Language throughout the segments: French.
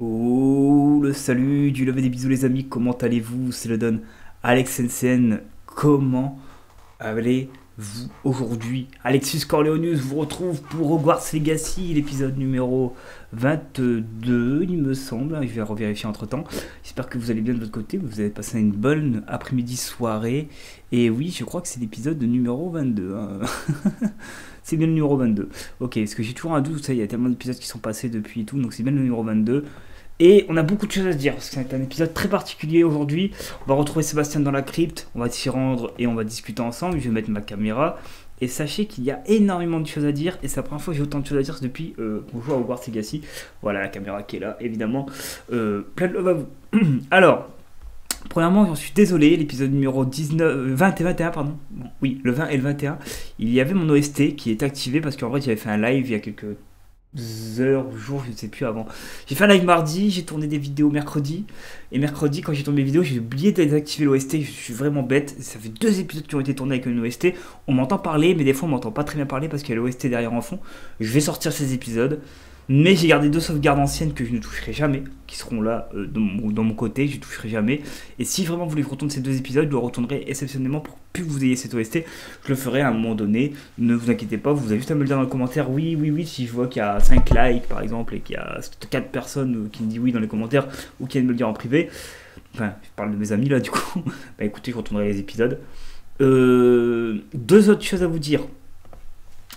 Oh, le salut, du lever des bisous les amis, comment allez-vous? C'est le Don Alex NCN, comment allez-vous aujourd'hui? Alexis Corleonius vous retrouve pour Hogwarts Legacy, l'épisode numéro 22, il me semble, je vais revérifier entre temps. J'espère que vous allez bien de votre côté, vous avez passé une bonne après-midi soirée, et oui, je crois que c'est l'épisode numéro 22, hein. C'est bien le numéro 22. Ok, parce que j'ai toujours un doute, ça, il y a tellement d'épisodes qui sont passés depuis et tout, donc c'est bien le numéro 22. Et on a beaucoup de choses à se dire, parce que c'est un épisode très particulier aujourd'hui. On va retrouver Sébastien dans la crypte, on va s'y rendre et on va discuter ensemble. Je vais mettre ma caméra. Et sachez qu'il y a énormément de choses à dire, et c'est la première fois que j'ai autant de choses à dire depuis qu'on joue à Hogwarts Legacy. Voilà la caméra qui est là, évidemment. Plein de love à vous. Alors, premièrement, j'en suis désolé, l'épisode numéro 19, 20 et 21, pardon. Bon, oui, le 20 et le 21, il y avait mon OST qui est activé parce qu'en vrai, j'avais fait un live il y a quelques heures ou jours, je ne sais plus avant. J'ai fait un live mardi, j'ai tourné des vidéos mercredi. Et mercredi, quand j'ai tourné mes vidéos, j'ai oublié de désactiver l'OST. Je suis vraiment bête. Ça fait 2 épisodes qui ont été tournés avec une OST. On m'entend parler, mais des fois, on m'entend pas très bien parler parce qu'il y a l'OST derrière en fond. Je vais sortir ces épisodes. Mais j'ai gardé 2 sauvegardes anciennes que je ne toucherai jamais, qui seront là dans mon côté, je ne toucherai jamais. Et si vraiment vous voulez que je retourne ces 2 épisodes, je le retournerai exceptionnellement pour plus que vous ayez cette OST. Je le ferai à un moment donné, ne vous inquiétez pas, vous avez juste à me le dire dans les commentaires. Oui, oui, oui, si je vois qu'il y a 5 likes par exemple et qu'il y a 4 personnes qui me disent oui dans les commentaires ou qui viennent me le dire en privé. Enfin, je parle de mes amis là du coup. Bah écoutez, je retournerai les épisodes. 2 autres choses à vous dire.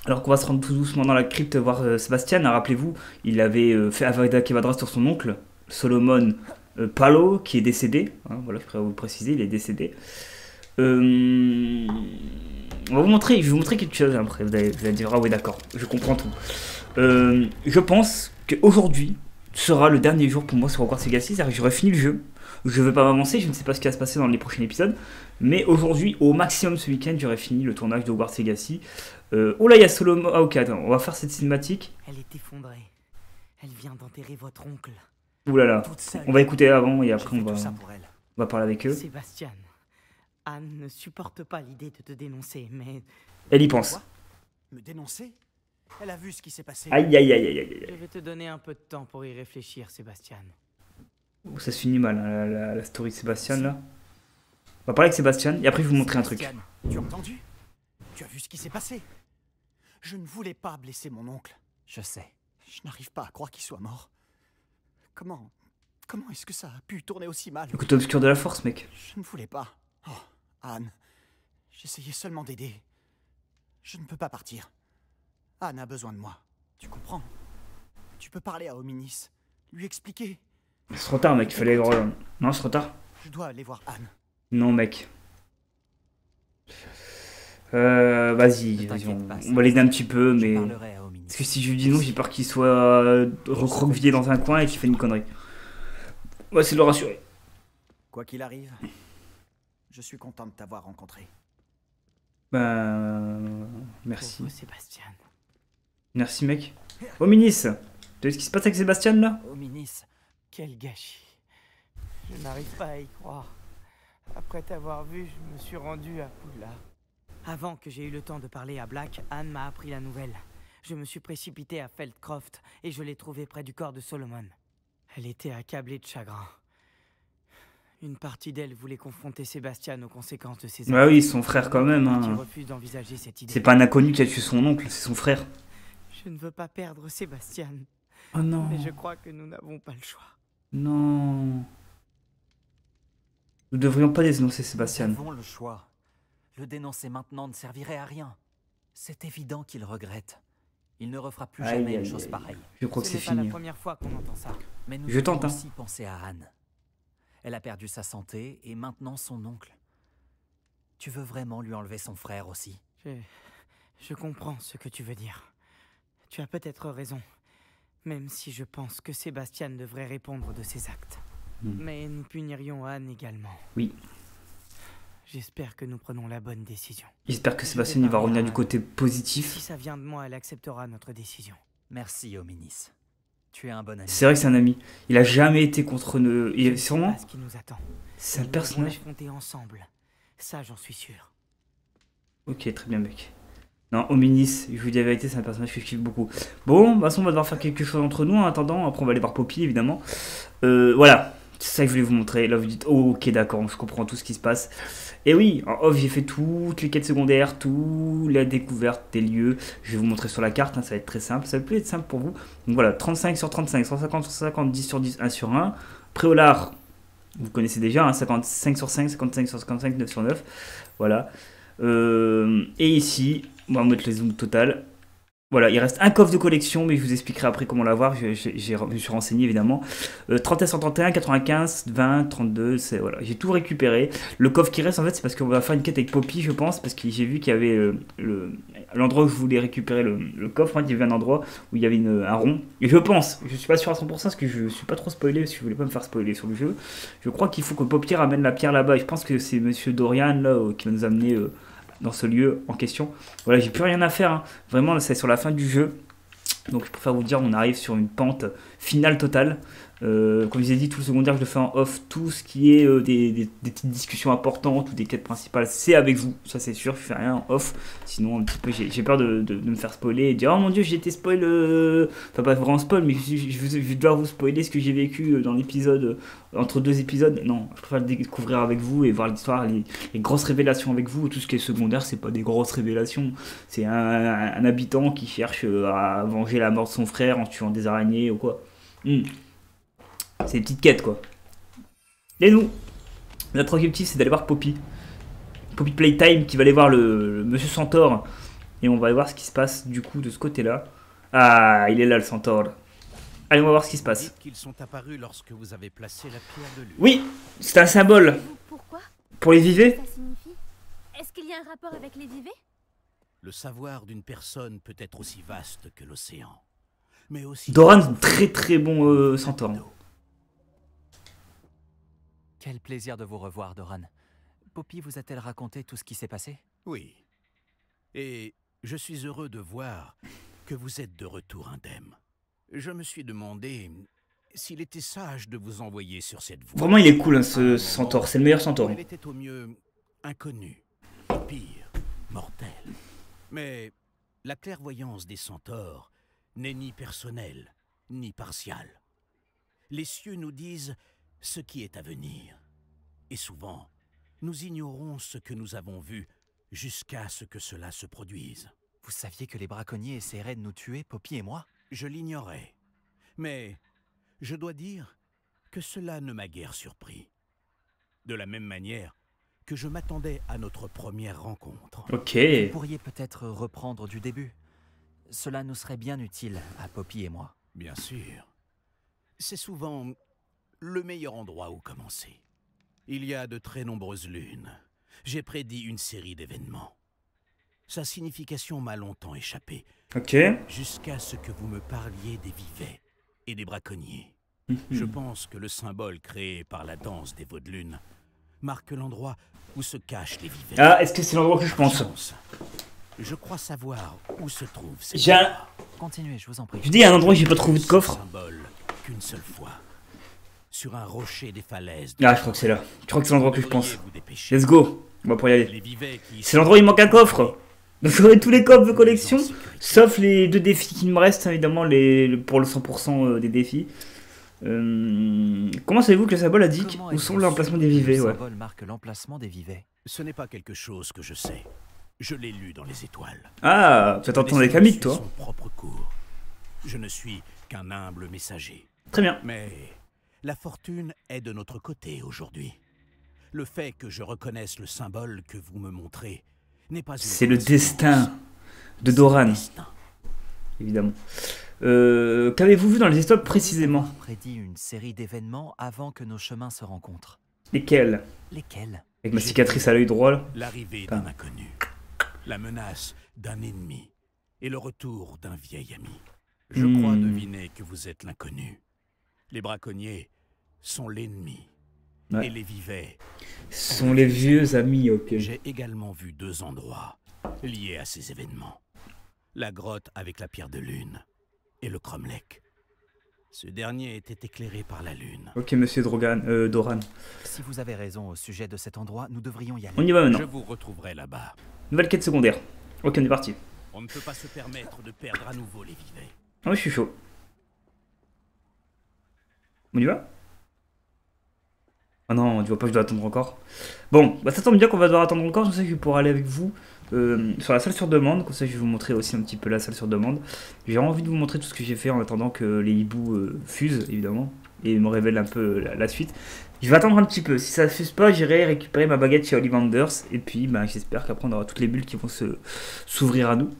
Alors qu'on va se rendre tout doucement dans la crypte voir Sébastien, rappelez-vous, il avait fait Avada Kedavra sur son oncle, Solomon Palo, qui est décédé. Hein, voilà, je pourrais vous le préciser, il est décédé. On va vous montrer, je vais vous montrer quelque chose après. Vous allez dire, ah oui, d'accord, je comprends tout. Je pense qu'aujourd'hui sera le dernier jour pour moi sur Hogwarts Legacy, c'est-à-dire que j'aurai fini le jeu. Je ne vais pas m'avancer, je ne sais pas ce qui va se passer dans les prochains épisodes. Mais aujourd'hui, au maximum ce week-end, j'aurai fini le tournage de Hogwarts Legacy. Oh là, il y a Solomon. Ah, ok, attends, on va faire cette cinématique. Elle est effondrée. Elle vient d'enterrer votre oncle. Ouh là là. Toute seule. On va écouter avant et J'ai après fait tout ça pour elle. on va parler avec eux. Sébastien, Anne ne supporte pas l'idée de te dénoncer, mais Elle y pense. Quoi? Me dénoncer? Elle a vu ce qui s'est passé. Aïe aïe aïe aïe aïe je aïe. vais te donner un peu de temps pour y réfléchir, Sébastien. Oh, ça se finit mal, hein, la story de Sébastien là. On va parler avec Sébastien et après je vais vous montrer un truc. Sébastien, tu as entendu? Tu as vu ce qui s'est passé? Je ne voulais pas blesser mon oncle. Je sais. Je n'arrive pas à croire qu'il soit mort. Comment est-ce que ça a pu tourner aussi mal? Le côté obscur de la force, mec. Je ne voulais pas. Oh, Anne. J'essayais seulement d'aider. Je ne peux pas partir. Anne a besoin de moi. Tu comprends? Tu peux parler à Hominis. Lui expliquer. C'est trop tard, mec, il fallait. Non, c'est trop tard. Je dois aller voir Anne. Non, mec. Vas-y, on va l'aider un petit peu, mais. Parce que si je lui dis non, j'ai peur qu'il soit recroquevillé dans un coin et qu'il fait une connerie. On va essayer de le rassurer. Quoi qu'il arrive, je suis content de t'avoir rencontré. Merci. Pauvre Sébastien. Merci, mec. Oh, Minis, tu sais ce qui se passe avec Sébastien là? Hominis, quel gâchis. Je n'arrive pas à y croire. Après t'avoir vu, je me suis rendu à Poudlard. Avant que j'aie eu le temps de parler à Black, Anne m'a appris la nouvelle. Je me suis précipité à Feldcroft et je l'ai trouvée près du corps de Solomon. Elle était accablée de chagrin. Une partie d'elle voulait confronter Sébastien aux conséquences de ses actes. Bah oui, son frère quand même. Une partie Hein. refuse d'envisager cette idée. C'est pas un inconnu qui a tué son oncle, c'est son frère. Je ne veux pas perdre Sébastien, Oh non. mais je crois que nous n'avons pas le choix. Non. Nous devrions pas dénoncer Sébastien. Nous avons le choix. Le dénoncer maintenant ne servirait à rien. C'est évident qu'il regrette. Il ne refera plus jamais une chose pareille. Je crois que Ce c'est n'est pas la fini. première fois qu'on entend ça. Mais nous Je devons tente, hein. aussi penser à Anne. Elle a perdu sa santé et maintenant son oncle. Tu veux vraiment lui enlever son frère aussi? Je comprends ce que tu veux dire. Tu as peut-être raison. Même si je pense que Sébastien devrait répondre de ses actes. Mais nous punirions Anne également. Oui. J'espère que nous prenons la bonne décision. J'espère que Sébastien il va revenir du côté Si positif. ça vient de moi, elle acceptera notre décision. Merci, Hominis. Tu es un bon ami. C'est vrai que c'est un ami. Il a jamais été contre nous. Je ne Et sais sûrement, pas ce qui nous attend. c'est un Nous personnage. devons affronter ensemble. Ça, j'en suis sûr. Ok, très bien, mec. Non, Hominis, je vous dis la vérité, c'est un personnage que je kiffe beaucoup. Bon, de toute façon, on va devoir faire quelque chose entre nous en attendant. Après, on va aller voir Poppy, évidemment. Voilà, c'est ça que je voulais vous montrer. Là, vous dites, oh, ok, d'accord, je comprends tout ce qui se passe. Et oui, en off, j'ai fait toutes les quêtes secondaires, toute la découverte des lieux. Je vais vous montrer sur la carte, hein, ça va être très simple. Ça peut être simple pour vous. Donc voilà, 35 sur 35, 150 sur 150, 10 sur 10, 1 sur 1. Préolard, vous connaissez déjà, hein, 55 sur 5, 55 sur 55, 9 sur 9. Voilà. Et ici, on va mettre les zooms total. Voilà, il reste un coffre de collection, mais je vous expliquerai après comment l'avoir. Je me suis renseigné évidemment. 31, 131, 95, 20, 32, voilà, j'ai tout récupéré. Le coffre qui reste en fait, c'est parce qu'on va faire une quête avec Poppy, je pense, parce que j'ai vu qu'il y avait l'endroit où je voulais récupérer le coffre. Hein, il y avait un endroit où il y avait un rond. Et je pense, je suis pas sûr à 100% parce que je suis pas trop spoilé, parce que je voulais pas me faire spoiler sur le jeu. Je crois qu'il faut que Poppy ramène la pierre là-bas. Et je pense que c'est Monsieur Dorian là qui va nous amener. Dans ce lieu en question. Voilà, j'ai plus rien à faire. Hein. Vraiment, là, c'est sur la fin du jeu. Donc, je préfère vous dire, on arrive sur une pente finale totale. Comme je vous ai dit, tout le secondaire, je le fais en off. Tout ce qui est des petites discussions importantes ou des quêtes principales, c'est avec vous. Ça, c'est sûr. Je fais rien en off. Sinon, un petit peu, j'ai peur de me faire spoiler et de dire, oh mon dieu, j'ai été spoil. Enfin, pas vraiment spoil, mais je vais devoir vous spoiler ce que j'ai vécu dans l'épisode. Entre deux épisodes. Non, je préfère le découvrir avec vous et voir l'histoire, les grosses révélations avec vous. Tout ce qui est secondaire, c'est pas des grosses révélations. C'est un habitant qui cherche à venger la mort de son frère en tuant des araignées ou quoi. C'est des petites quêtes quoi. Et nous, notre objectif c'est d'aller voir Poppy. Poppy Playtime qui va aller voir le Monsieur Centaure. Et on va aller voir ce qui se passe du coup de ce côté là. Ah, il est là le Centaure. Allez, on va voir ce qui se passe. Dites qu'ils sont apparus lorsque vous avez placé la pierre de lune. Oui, c'est un symbole. Pourquoi Pour les vivets. ça signifie? Est-ce qu'il y a un rapport avec les vivets? Le savoir d'une personne peut être aussi vaste que l'océan. Mais aussi... Doran, très très bon centaure. Quel plaisir de vous revoir, Doran. Poppy vous a-t-elle raconté tout ce qui s'est passé? Oui. Et je suis heureux de voir que vous êtes de retour indemne. Je me suis demandé s'il était sage de vous envoyer sur cette voie. Vraiment, il est cool, hein, ce centaure. C'est le meilleur centaure. Il était au mieux inconnu, pire, mortel. Mais la clairvoyance des centaures n'est ni personnelle, ni partiale. Les cieux nous disent ce qui est à venir. Et souvent, nous ignorons ce que nous avons vu jusqu'à ce que cela se produise. Vous saviez que les braconniers essaieraient de nous tuer, Poppy et moi? Je l'ignorais. Mais je dois dire que cela ne m'a guère surpris. De la même manière que je m'attendais à notre première rencontre. Ok. Vous pourriez peut-être reprendre du début. Cela nous serait bien utile à Poppy et moi. Bien sûr. C'est souvent le meilleur endroit où commencer. Il y a de très nombreuses lunes. J'ai prédit une série d'événements. Sa signification m'a longtemps échappé. Ok. Jusqu'à ce que vous me parliez des vivets et des braconniers. Je pense que le symbole créé par la danse des vaudelune marque l'endroit où se cachent les vivets. Ah, est-ce que c'est l'endroit que je pense? Je crois savoir où se trouve cette J'ai un... Continuez, je vous en prie. Je dis, il y a un endroit où j'ai pas trouvé de coffre. symbole qu'une seule fois. Sur un rocher des falaises. Ah, je crois que c'est là. Je crois que c'est l'endroit que je pense. Vous dépêcher. Let's go. On va pour y aller. Les vivets qui C'est l'endroit où il manque un coffre. Donc j'aurai tous les coffres de collection, sauf les 2 défis qui me restent, évidemment, pour le 100% des défis. Comment savez-vous que le symbole indique où sont l'emplacement des vivets? Le Ouais. symbole marque l'emplacement des vivets. Ce n'est pas quelque chose que je sais. Je l'ai lu dans les étoiles. Ah, tu t'entends avec Hamid, toi. Son propre cours. Je ne suis qu'un humble messager. Très bien. Mais la fortune est de notre côté aujourd'hui. Le fait que je reconnaisse le symbole que vous me montrez n'est pas une C'est le coïncidence. destin de C'est Doran, le destin. évidemment. Qu'avez-vous vu dans les étoiles précisément? Vous avez prédit une série d'événements avant que nos chemins se rencontrent. Lesquels? Lesquels? Avec ma cicatrice à l'œil droit, là. L'arrivée d'un inconnu, la menace d'un ennemi et le retour d'un vieil ami. Je crois deviner que vous êtes l'inconnu. Les braconniers sont l'ennemi. Ouais. Et les vivets. Ce sont les vieux amis, ok. J'ai également vu 2 endroits liés à ces événements. La grotte avec la pierre de lune et le cromlech. Ce dernier était éclairé par la lune. Ok, monsieur Doran. Si vous avez raison au sujet de cet endroit, nous devrions y aller. On y va Je maintenant. vous retrouverai là-bas. Nouvelle quête secondaire. Ok, on est parti. On ne peut pas se permettre de perdre à nouveau les vivets. Ah, je suis chaud. On y va? Ah non, tu vois pas que je dois attendre encore. Bon, bah ça tombe bien qu'on va devoir attendre encore, comme ça je vais pouvoir aller avec vous sur la salle sur demande, comme ça je vais vous montrer aussi un petit peu la salle sur demande. J'ai envie de vous montrer tout ce que j'ai fait en attendant que les hiboux fusent, évidemment, et me révèlent un peu la suite. Je vais attendre un petit peu, si ça ne fuse pas, j'irai récupérer ma baguette chez Ollivanders, et puis bah, j'espère qu'après on aura toutes les bulles qui vont s'ouvrir à nous.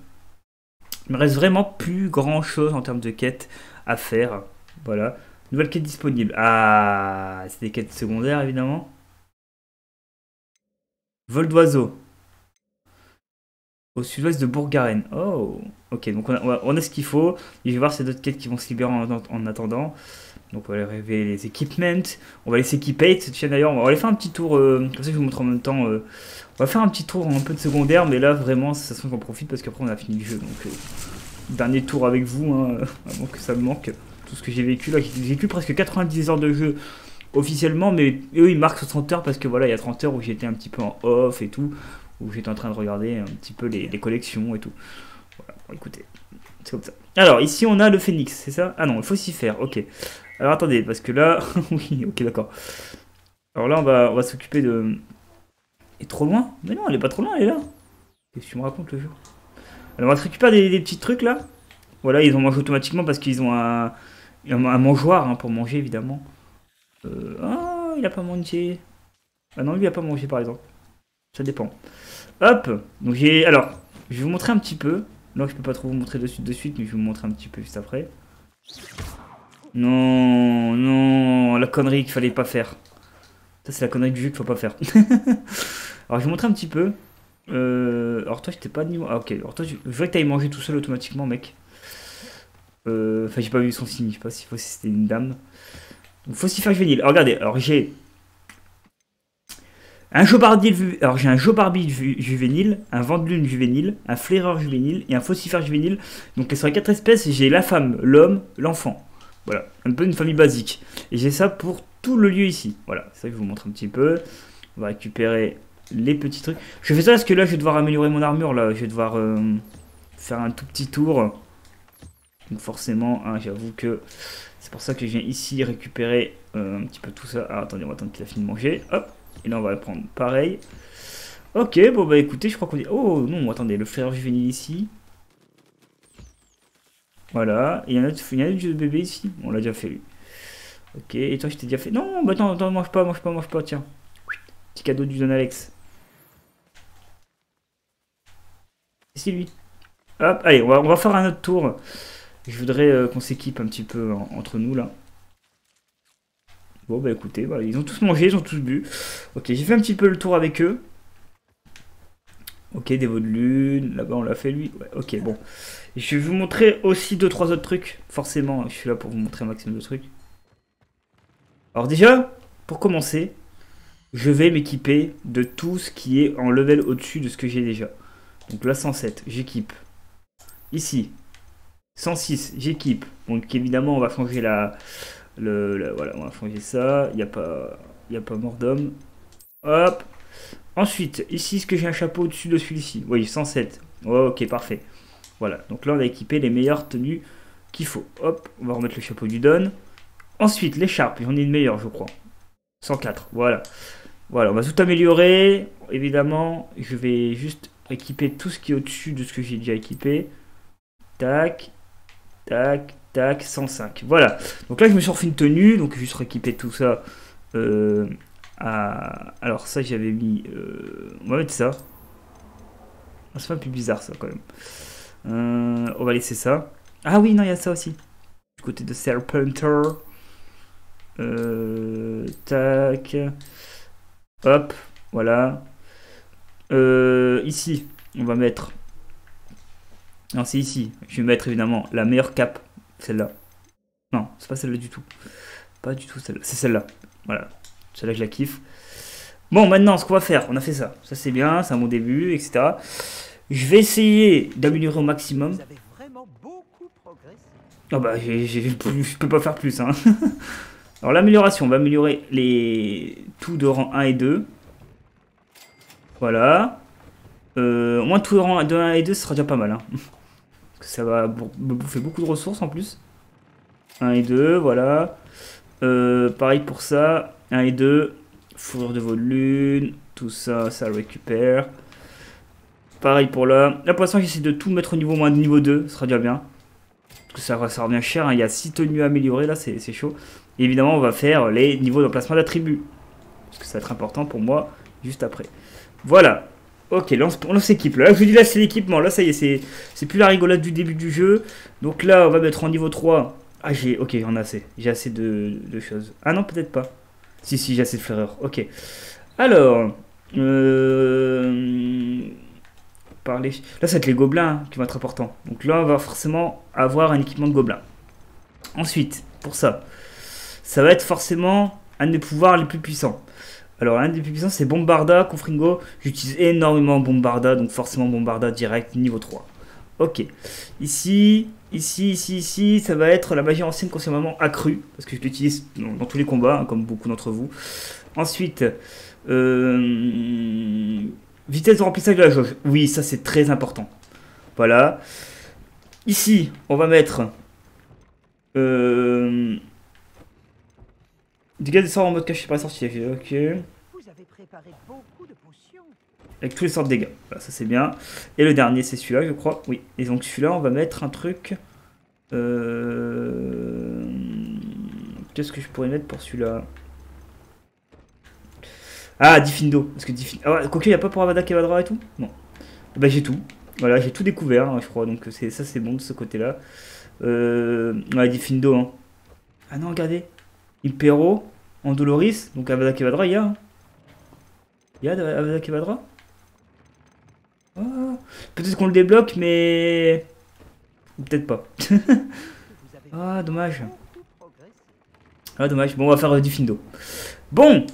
Il me reste vraiment plus grand chose en termes de quêtes à faire, voilà. Nouvelle quête disponible. Ah, c'est des quêtes secondaires évidemment. Vol d'oiseau. Au sud-ouest de Bourg-Garenne. Oh, ok, donc on a ce qu'il faut. Et je vais voir s'il y a d'autres quêtes qui vont se libérer en attendant. Donc on va aller révéler les équipements. On va les s'équiper. Cette chaîne d'ailleurs, on va aller faire un petit tour. Comme ça je vous montre en même temps. On va faire un petit tour un peu de secondaire. Mais là vraiment, ça se fait qu'on profite parce qu'après on a fini le jeu. Donc dernier tour avec vous, hein, avant que ça me manque. Tout ce que j'ai vécu là, j'ai vécu presque 90 heures de jeu officiellement, mais eux ils marquent 60 heures parce que voilà, il y a 30 heures où j'étais un petit peu en off et tout, où j'étais en train de regarder un petit peu les collections et tout. Voilà, bon, écoutez, c'est comme ça. Alors ici on a le phénix, c'est ça? Ah non, il faut s'y faire, ok. Alors attendez, parce que là, oui, ok d'accord. Alors là on va s'occuper de... Elle est trop loin? Mais non, elle est pas trop loin, elle est là. Qu'est-ce que tu me racontes le jeu? Alors on va se récupérer des petits trucs là. Voilà, ils ont mangé automatiquement parce qu'ils ont un mangeoire hein, pour manger évidemment. Ah, il a pas mangé. Ah non, lui il a pas mangé par exemple. Ça dépend. Hop, donc j'ai. Alors, je vais vous montrer un petit peu. Là, je peux pas trop vous montrer de suite, mais je vais vous montrer un petit peu juste après. Non, non, la connerie qu'il fallait pas faire. Ça, c'est la connerie du jeu qu'il faut pas faire. Alors, je vais vous montrer un petit peu. Alors, toi, j'étais pas de niveau. Ah, ok. Alors, toi, je voudrais que t'ailles manger tout seul automatiquement, mec. Enfin, j'ai pas vu son signe, je sais pas si c'était une dame. Donc, faut s'y faire juvénile. Alors, regardez, alors j'ai un Jobardil, alors j'ai un Jobarbie juvénile, un Vendelune juvénile, un Flaireur juvénile et un Faucifère juvénile. Donc, sur les 4 espèces, j'ai la femme, l'homme, l'enfant. Voilà, un peu une famille basique. Et j'ai ça pour tout le lieu ici. Voilà, c'est ça que je vous montre un petit peu. On va récupérer les petits trucs. Je fais ça parce que là, je vais devoir améliorer mon armure. Là, je vais devoir faire un tout petit tour. Donc forcément, hein, j'avoue que c'est pour ça que je viens ici récupérer un petit peu tout ça. Ah, attendez, on va attendre qu'il a fini de manger. Hop, et là on va le prendre pareil. Ok, bon bah écoutez, je crois qu'on dit... Oh non, attendez, le frère juvénile ici. Voilà, il y en a un jeu de bébé ici. On l'a déjà fait lui. Ok, et toi je t'ai déjà fait... Non, bah attends, mange pas, tiens. Petit cadeau du Don Alex. C'est lui. Hop, allez, on va faire un autre tour. Je voudrais qu'on s'équipe un petit peu entre nous là. Bon bah écoutez, voilà, ils ont tous mangé, ils ont tous bu. Ok, j'ai fait un petit peu le tour avec eux. Ok, des veaux de lune, là-bas on l'a fait lui. Ouais, ok, bon. Et je vais vous montrer aussi 2-3 autres trucs. Forcément, je suis là pour vous montrer un maximum de trucs. Alors déjà, pour commencer, je vais m'équiper de tout ce qui est en level au-dessus de ce que j'ai déjà. Donc là 107, j'équipe. Ici. 106, j'équipe. Donc évidemment, on va changer voilà, on va changer ça. Il n'y a pas mort d'homme. Hop. Ensuite, ici, est-ce que j'ai un chapeau au-dessus de celui-ci? Oui, 107. Oh, ok, parfait. Voilà. Donc là, on a équipé les meilleures tenues qu'il faut. Hop, on va remettre le chapeau du Don. Ensuite, l'écharpe. J'en ai une meilleure, je crois. 104. Voilà. Voilà, on va tout améliorer. Évidemment, je vais juste équiper tout ce qui est au-dessus de ce que j'ai déjà équipé. Tac. Tac, tac, 105. Voilà. Donc là, je me suis refait une tenue. Donc, juste rééquiper tout ça. Alors, ça, j'avais mis... On va mettre ça. Ah, c'est pas plus bizarre, ça, quand même. On va laisser ça. Ah oui, non, il y a ça aussi. Du côté de Serpenter. Tac. Hop. Voilà. Ici, on va mettre... Non, c'est ici. Je vais mettre évidemment la meilleure cape. Celle-là. Non, c'est pas celle-là du tout. Pas du tout celle-là. C'est celle-là. Voilà. Celle-là, je la kiffe. Bon, maintenant, ce qu'on va faire, on a fait ça. Ça, c'est bien. C'est un bon début, etc. Je vais essayer d'améliorer au maximum. Vous avez vraiment beaucoup progressé. Ah bah, je peux pas faire plus. Hein. Alors, l'amélioration, on va améliorer les tout de rang 1 et 2. Voilà. Au moins tout rang de 1 et 2, ce sera déjà pas mal. Hein. Parce que ça va me bouffer beaucoup de ressources en plus. 1 et 2, voilà. Pareil pour ça. 1 et 2. Fourrure de volume. Tout ça, ça le récupère. Pareil pour là. Là pour l'instant, j'essaie de tout mettre au niveau moins de niveau 2. Ce sera déjà bien. Parce que ça revient cher. Hein. Il y a 6 tenues à améliorer là, c'est chaud. Et évidemment, on va faire les niveaux d'emplacement d'attributs. Parce que ça va être important pour moi juste après. Voilà. Ok, là on s'équipe. Là, je vous dis là, c'est l'équipement. Là, ça y est, c'est plus la rigolade du début du jeu. Donc là, on va mettre en niveau 3. Ah, ok, on a assez. J'ai assez de choses. Ah non, peut-être pas. Si, j'ai assez de flaireurs. Ok. Alors. Là, ça va être les gobelins hein, qui vont être importants. Donc là, on va forcément avoir un équipement de gobelins. Ensuite, pour ça, ça va être forcément un des pouvoirs les plus puissants. Alors, un des plus puissants, c'est Bombarda, Confringo. J'utilise énormément Bombarda, donc forcément Bombarda direct, niveau 3. Ok. Ici, ça va être la magie ancienne constamment accrue, parce que je l'utilise dans tous les combats, hein, comme beaucoup d'entre vous. Ensuite, vitesse de remplissage de la jauge. Oui, ça c'est très important. Voilà. Ici, on va mettre... dégâts des sorts en mode caché par les sorciers. Ok. Vous avez préparé beaucoup de potions. Avec tous les sorts de dégâts. Voilà, ça c'est bien. Et le dernier, c'est celui-là, je crois. Oui. Et donc celui-là, on va mettre un truc... Qu'est-ce que je pourrais mettre pour celui-là? Ah, Diffindo. Parce que Diffindo... Ah, quoique, il n'y a pas pour Avada Kedavra et tout? Non. Bah, j'ai tout. Voilà, j'ai tout découvert, hein, je crois. Donc, ça, c'est bon de ce côté-là. Ouais, Diffindo. Hein. Ah non, regardez. Impero, Andoloris. Donc, Avada Kedavra, il y a. Hein. Il y a Avada Kedavra? Oh, peut-être qu'on le débloque, mais... Peut-être pas. Ah, dommage. Ah, dommage. Bon, on va faire Diffindo. Bon,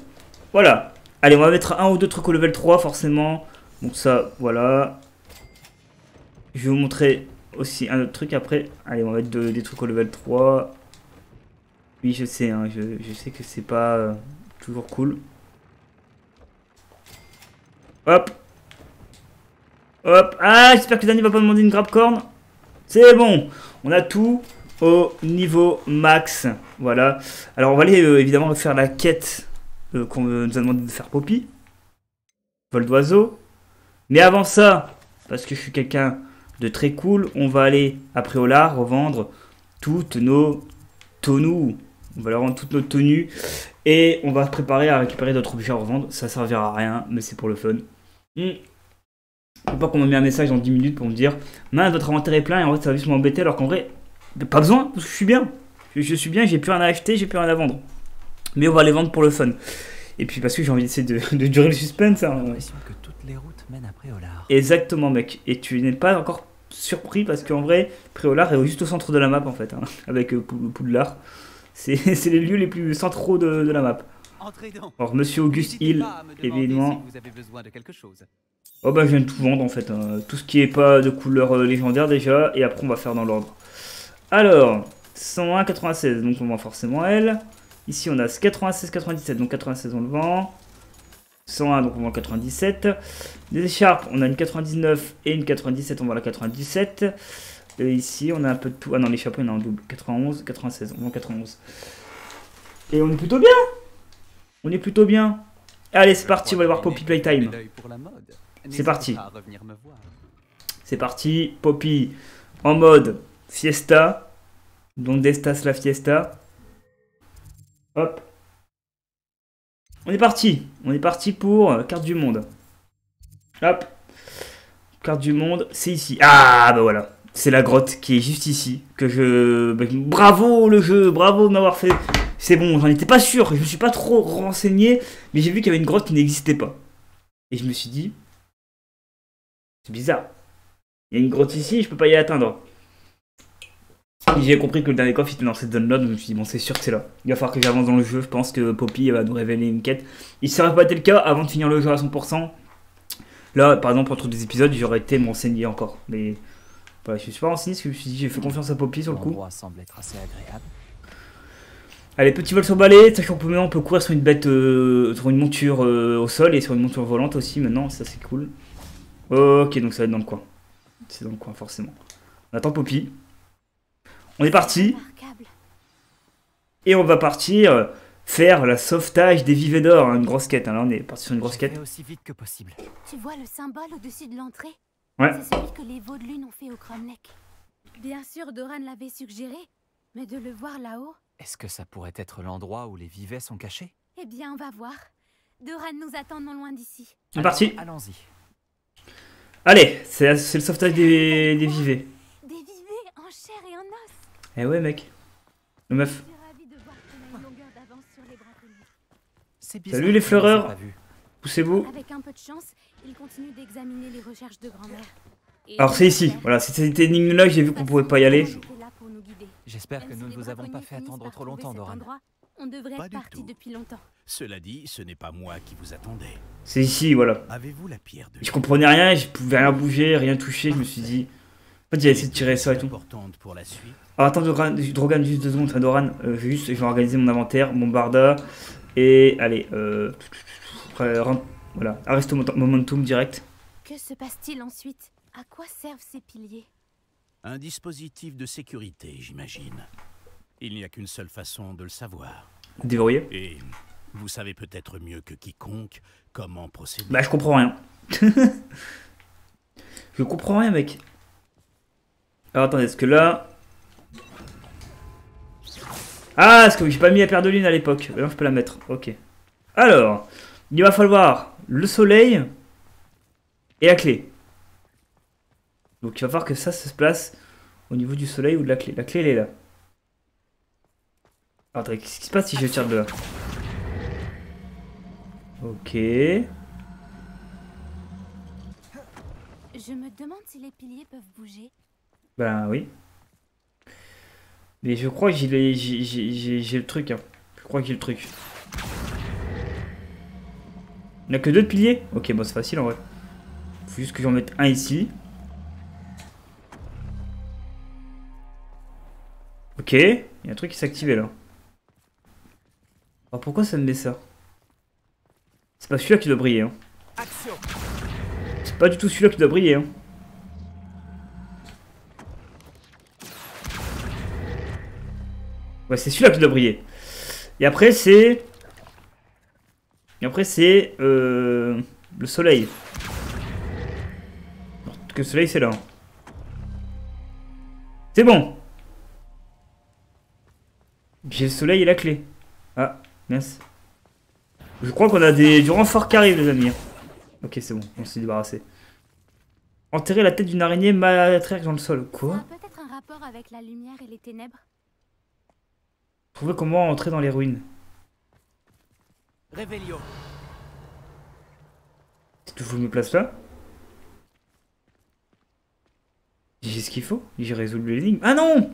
voilà. Allez, on va mettre un ou deux trucs au level 3, forcément. Donc ça, voilà. Je vais vous montrer aussi un autre truc après. Allez, on va mettre des trucs au level 3. Oui, je sais, hein, je sais que c'est pas toujours cool. Hop. Hop. Ah, j'espère que Danny va pas demander une grab corn. C'est bon. On a tout au niveau max. Voilà. Alors, on va aller évidemment faire la quête qu'on nous a demandé de faire Poppy. Vol d'oiseau. Mais avant ça, parce que je suis quelqu'un de très cool, on va aller à Préola revendre toutes nos tenues. On va leur rendre toutes nos tenues. Et on va se préparer à récupérer d'autres objets à revendre. Ça servira à rien, mais c'est pour le fun. Faut pas qu'on me met un message dans 10 minutes pour me dire mince, votre inventaire est plein et en vrai ça va juste m'embêter alors qu'en vrai, pas besoin, parce que je suis bien. Je suis bien, j'ai plus rien à acheter, j'ai plus rien à vendre. Mais on va les vendre pour le fun. Et puis parce que j'ai envie d'essayer de durer le suspense. Hein. J'ai l'impression que toutes les routes mènent à Préolard. Exactement, mec. Et tu n'es pas encore surpris parce qu'en vrai, Préolard est juste au centre de la map en fait, hein, avec Poudlard. C'est les lieux les plus centraux de la map. Alors, Monsieur Auguste Hill, évidemment. Si vous avez besoin de quelque chose. Oh bah, je viens de tout vendre en fait. Hein. Tout ce qui est pas de couleur légendaire déjà. Et après, on va faire dans l'ordre. Alors, 101, 96. Donc, on vend forcément elle. Ici, on a 96, 97. Donc, 96, on le vend. 101, donc on vend 97. Des écharpes, on a une 99 et une 97. On vend la 97. Et ici, on a un peu de tout. Ah non, les chapeaux, on a en double. 91, 96. On vend 91. Et on est plutôt bien. On est plutôt bien. Allez, c'est parti, on va aller voir Poppy Playtime. C'est parti. C'est parti. Poppy en mode Fiesta. Donc d'Estas la Fiesta. Hop. On est parti. On est parti pour carte du monde. Hop. Carte du monde, c'est ici. Ah, bah voilà. C'est la grotte qui est juste ici. Que je... Bravo le jeu, bravo de m'avoir fait... C'est bon, j'en étais pas sûr, je me suis pas trop renseigné, mais j'ai vu qu'il y avait une grotte qui n'existait pas. Et je me suis dit... C'est bizarre. Il y a une grotte ici, je peux pas y atteindre. Et j'ai compris que le dernier coffre était dans cette zone-là, donc je me suis dit, bon, c'est sûr que c'est là. Il va falloir que j'avance dans le jeu, je pense que Poppy va nous révéler une quête. Il ne serait pas été le cas avant de finir le jeu à 100%. Là, par exemple, entre deux épisodes, j'aurais été m'enseigner encore. Mais voilà, je me suis pas renseigné parce que je me suis dit, j'ai fait confiance à Poppy sur le coup. L'endroit semble être assez agréable. Allez, petit vol sur balai, sachant qu'on peut courir sur une bête, sur une monture au sol et sur une monture volante aussi maintenant, ça c'est cool. Ok, donc ça va être dans le coin. C'est dans le coin, forcément. On attend Poppy. On est parti. Remarquable. Et on va partir faire la sauvetage des vivets d'or. Hein, une grosse quête. Hein. Là, on est parti sur une grosse J'ai quête. fait aussi vite que possible. Tu vois le symbole au-dessus de l'entrée? Ouais. C'est celui que les veaux de lune ont fait au Cromlech. Bien sûr, Doran l'avait suggéré, mais de le voir là-haut, Est-ce que ça pourrait être l'endroit où les vivets sont cachés? eh bien, on va voir. Doran nous attend non loin d'ici. On est parti. Allons-y. Allez, c'est le sauvetage des vivets. Des vivets en chair et en os. Eh ouais, mec. Le meuf. Je suis ravie de voir qu'on a une longueur d'avance sur les braconniers. C'est bizarre. Salut les que je ne les ai fleureurs. pas vus. Poussez-vous. Avec un peu de chance, il continue d'examiner les recherches de grand-mère. Et Alors c'est ici. Voilà, c'est cette énigme-là que j'ai vu qu'on pouvait pas y aller. était là pour nous guider. J'espère que Même nous si ne les vous avons pas braconniers fait finissent attendre par trop trouver longtemps, cet Doran. endroit, on devrait Pas être du parti tout. depuis longtemps. Cela dit, ce n'est pas moi qui vous attendais. C'est ici, voilà. Avez-vous la pierre de Je comprenais rien, je pouvais rien bouger, rien toucher. Je me suis dit. En fait, j'ai essayé de tirer ça et tout. importante pour la suite. Alors attends, Drogan, juste 2 secondes. Enfin, Doran, je vais organiser mon inventaire, mon barda. Et allez, voilà, arrête momentum direct. Que se passe-t-il ensuite? À quoi servent ces piliers? Un dispositif de sécurité, j'imagine. Il n'y a qu'une seule façon de le savoir. Déverrouillé. Et vous savez peut-être mieux que quiconque comment procéder. Bah, je comprends rien. Je comprends rien, mec. Alors attendez, est-ce que là. Ah, est-ce que j'ai pas mis la paire de lune à l'époque? Maintenant, je peux la mettre. Ok. Alors, il va falloir le soleil et la clé. Donc, il va falloir que ça se place au niveau du soleil ou de la clé. La clé, elle est là. Alors, attendez, qu'est-ce qui se passe si je tire de là? Ok. Je me demande si les piliers peuvent bouger. Ben oui. Mais je crois que j'ai le truc. Hein. Je crois que j'ai le truc. Il n'y a que 2 piliers? Ok, bon, c'est facile en vrai. Faut juste que j'en mette un ici. Ok, il y a un truc qui s'est activé là. Alors pourquoi ça me met ça? C'est pas celui-là qui doit briller. Hein. C'est pas du tout celui-là qui doit briller. Hein. Ouais, c'est celui-là qui doit briller. Et après, c'est... le soleil. Alors, que le soleil, c'est là. Hein. C'est bon. J'ai le soleil et la clé. Ah, mince. Je crois qu'on a du renfort qui arrive, les amis. Ok, c'est bon, on s'est débarrassé. Enterrer la tête d'une araignée matriarque dans le sol. Ça Quoi? a peut-être un rapport avec la lumière et les ténèbres. Trouver comment entrer dans les ruines. Révélio. Tu veux que je me place là? J'ai ce qu'il faut? J'ai résolu l'énigme. Ah non!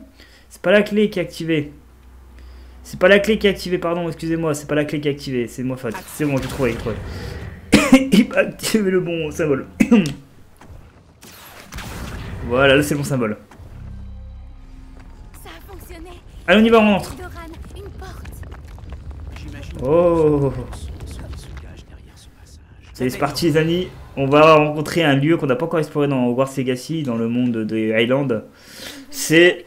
C'est pas la clé qui est activée. C'est pas la clé qui est activée, pardon, excusez-moi, c'est pas la clé qui est activée, c'est moi faute. C'est bon, j'ai trouvé, Il va activer le bon symbole. Voilà, là c'est le bon symbole. Ça a fonctionné. Allez, on y va, on entre. Doran, une porte. J'imagine Oh. ce qui se cache derrière ce passage. C'est parti les amis, on va rencontrer un lieu qu'on n'a pas encore exploré dans Hogwarts Legacy, dans le monde des Highlands. C'est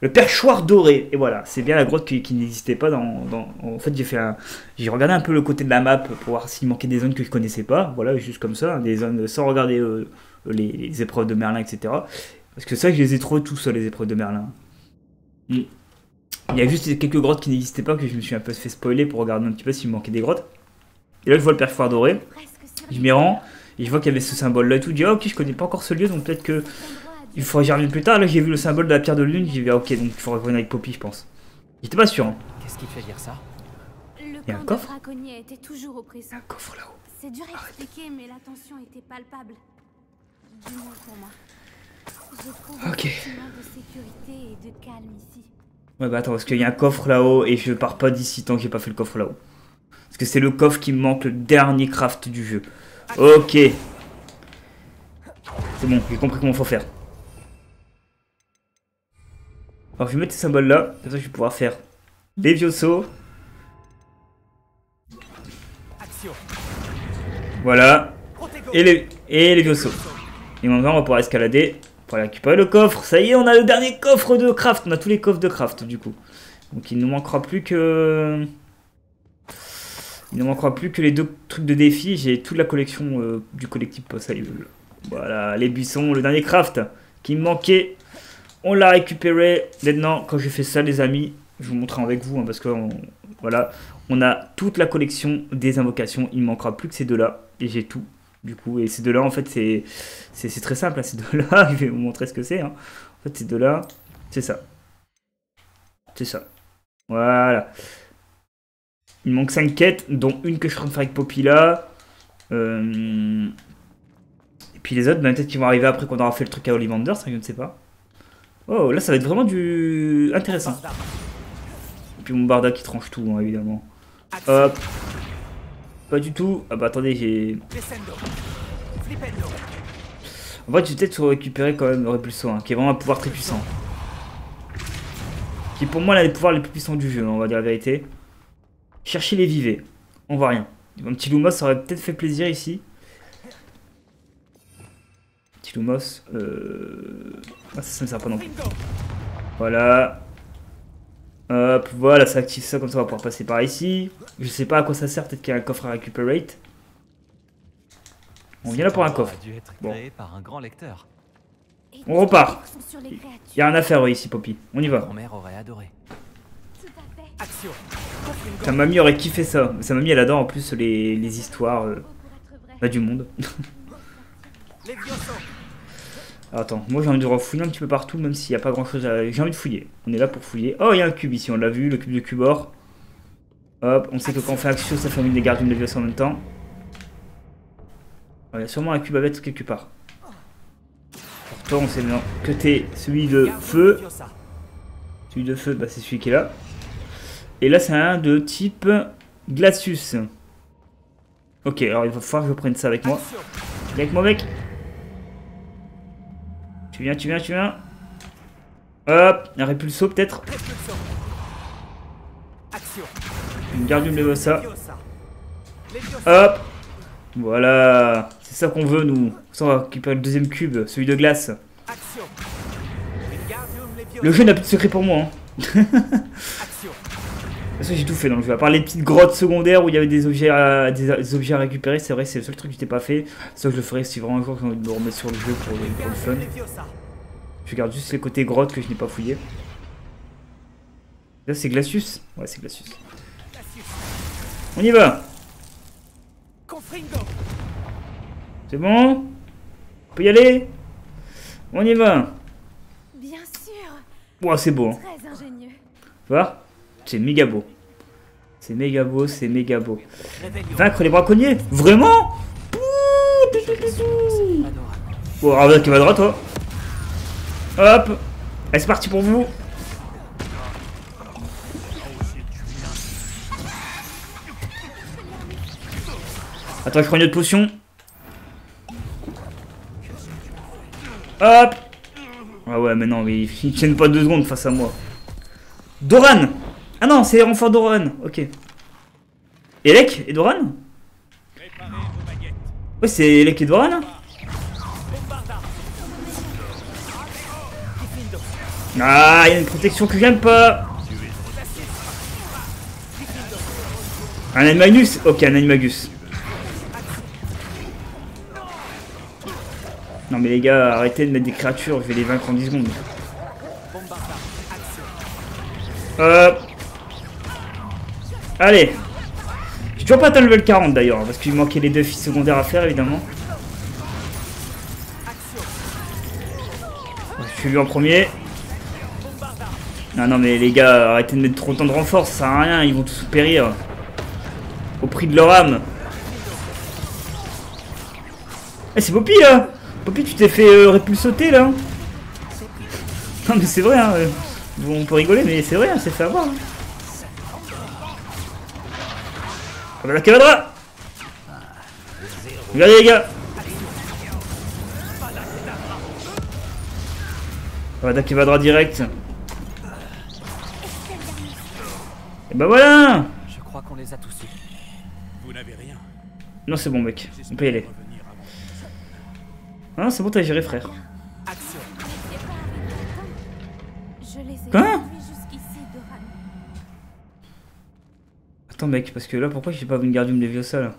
le perchoir doré. Et voilà, c'est bien la grotte qui n'existait pas En fait, j'ai regardé un peu le côté de la map pour voir s'il manquait des zones que je connaissais pas. Voilà, juste comme ça, des zones sans regarder les épreuves de Merlin, etc. Parce que ça, je les ai trouvées tout seuls, les épreuves de Merlin. Il y a juste quelques grottes qui n'existaient pas, que je me suis un peu fait spoiler pour regarder un petit peu s'il me manquait des grottes. Et là, je vois le perchoir doré. Je m'y rends, et je vois qu'il y avait ce symbole là et tout. Je dis, ah, ok, je connais pas encore ce lieu, donc peut-être que il faudrait que j'y revienne plus tard. Là, j'ai vu le symbole de la pierre de lune, j'ai dit, ah, ok, donc il faudrait revenir avec Poppy, je pense. J'étais pas sûr. Hein. Qu'est-ce qui te fait dire ça? Le y a un camp coffre de braconniers était toujours oppressant. Un coffre là-haut. C'est dur à expliquer, mais la tension était palpable. Du moins pour moi. Je trouve un Ok. sentiment de sécurité et de calme ici. Ouais, bah attends, parce qu'il y a un coffre là-haut, et je pars pas d'ici tant que j'ai pas fait le coffre là-haut. Parce que c'est le coffre qui me manque, le dernier craft du jeu. Ok. C'est bon, j'ai compris comment faut faire. Alors je vais mettre ces symboles là, comme ça je vais pouvoir faire les Vioso. Voilà. Et les Vioso. Et maintenant, on va pouvoir escalader pour aller récupérer le coffre. Ça y est, on a le dernier coffre de craft. On a tous les coffres de craft, du coup. Donc, il ne nous manquera plus que... Il ne manquera plus que les 2 trucs de défi. J'ai toute la collection du collectif Possible. Voilà, les buissons, le dernier craft qui me manquait. On l'a récupéré. Maintenant, quand j'ai fait ça, les amis, je vous montrerai avec vous, hein, parce que voilà, on a toute la collection des invocations. Il ne manquera plus que ces 2-là. Et j'ai tout, du coup. Et ces 2-là, en fait, c'est très simple. Hein, ces 2-là, je vais vous montrer ce que c'est. Hein. En fait, ces 2-là, c'est ça. C'est ça. Voilà. Il manque 5 quêtes, dont une que je suis en train de faire avec Poppy là. Et puis les autres, ben, peut-être qu'ils vont arriver après qu'on aura fait le truc à Ollivander, ça je ne sais pas. Oh, là ça va être vraiment du... intéressant. Et puis mon Barda qui tranche tout, hein, évidemment. Hop. Pas du tout. Ah bah attendez, j'ai... En fait, je vais peut-être récupérer quand même le Repulso, hein, qui est vraiment un pouvoir très puissant. Qui est pour moi l'un des pouvoirs les plus puissants du jeu, hein, on va dire la vérité. Chercher les vivets. On voit rien. Un petit Lumos, ça aurait peut-être fait plaisir ici. Petit Lumos. Ah, ça ne sert pas non plus. Voilà. Hop, voilà, ça active ça, comme ça on va pouvoir passer par ici. Je sais pas à quoi ça sert, peut-être qu'il y a un coffre à récupérer. On vient là pour un coffre. Bon. Par un grand lecteur. On repart. Il y a un affaire ici, Poppy. On y va. Grand-mère aurait adoré. Action. Sa mamie aurait kiffé ça. Sa mamie, elle adore en plus les histoires du monde. Alors, attends, moi j'ai envie de refouiller un petit peu partout, même s'il n'y a pas grand chose à... J'ai envie de fouiller. On est là pour fouiller. Oh, il y a un cube ici, on l'a vu, le cube de Cubor. Hop, on sait que quand on fait action, ça fait envie des gardiens de Leviosa en même temps. Il y a sûrement un cube à mettre quelque part. Pour toi, on sait maintenant que t'es celui de feu. Celui de feu, bah, c'est celui qui est là. Et là, c'est un de type Glacius. Ok, alors il va falloir que je prenne ça avec moi. Viens avec moi, mec. Tu viens, tu viens, tu viens. Hop, un Repulso peut-être. Une Gardium Leviosa. Hop. Voilà. C'est ça qu'on veut, nous. Ça, on va récupérer le deuxième cube, celui de glace. Le jeu n'a plus de secret pour moi. Hein. Ça, j'ai tout fait dans le jeu. À part les petites grottes secondaires où il y avait des objets à récupérer, c'est vrai, c'est le seul truc que j'étais pas fait. Ça, je le ferai si vraiment un jour j'ai envie de me remettre sur le jeu pour le fun. Je garde juste les côtés grottes que je n'ai pas fouillé. Là, c'est Glacius. Ouais, c'est Glacius. On y va. C'est bon? On peut y aller? On y va. Bien sûr. Ouah, c'est beau. Hein. Très ingénieux. Tu vois? C'est méga beau. C'est méga beau, c'est méga beau. Vaincre les braconniers? Vraiment? Bon, alors qui va droit, toi. Hop. Allez, c'est parti pour vous. Attends, je prends une autre potion. Hop. Ah ouais, mais non, mais ils tiennent pas 2 secondes face à moi. Doran. Ah non, c'est les renforts Doran. Ok. Elec et Doran? Ouais, c'est Elec et Doran. Ah, il y a une protection que j'aime pas. Un Animagus? Ok, un Animagus. Non mais les gars, arrêtez de mettre des créatures, je vais les vaincre en 10 secondes. Hop. Allez. J'ai toujours pas atteint le level 40 d'ailleurs, parce qu'il manquait les défis secondaires à faire évidemment. Je suis lui en premier. Non mais les gars, arrêtez de mettre trop de temps de renfort, ça sert à rien, ils vont tous périr. Au prix de leur âme. Eh, c'est Poppy là. Poppy, tu t'es fait répulsoter là. Non mais c'est vrai, hein. Bon, on peut rigoler, mais c'est vrai, hein, c'est fait avoir. Hein. Ah bah la Cavadra. Regardez les gars. Ah bah la Cavadra direct. Et bah voilà. Je crois qu'on les a tous eus. Vous n'avez rien. Non c'est bon mec, on peut y aller. Ah, c'est bon, t'as géré, frère. Action. Je les ai Quoi conduits jusqu'ici, Doran. Attends, mec, parce que là, pourquoi j'ai pas Wingardium Leviosa là?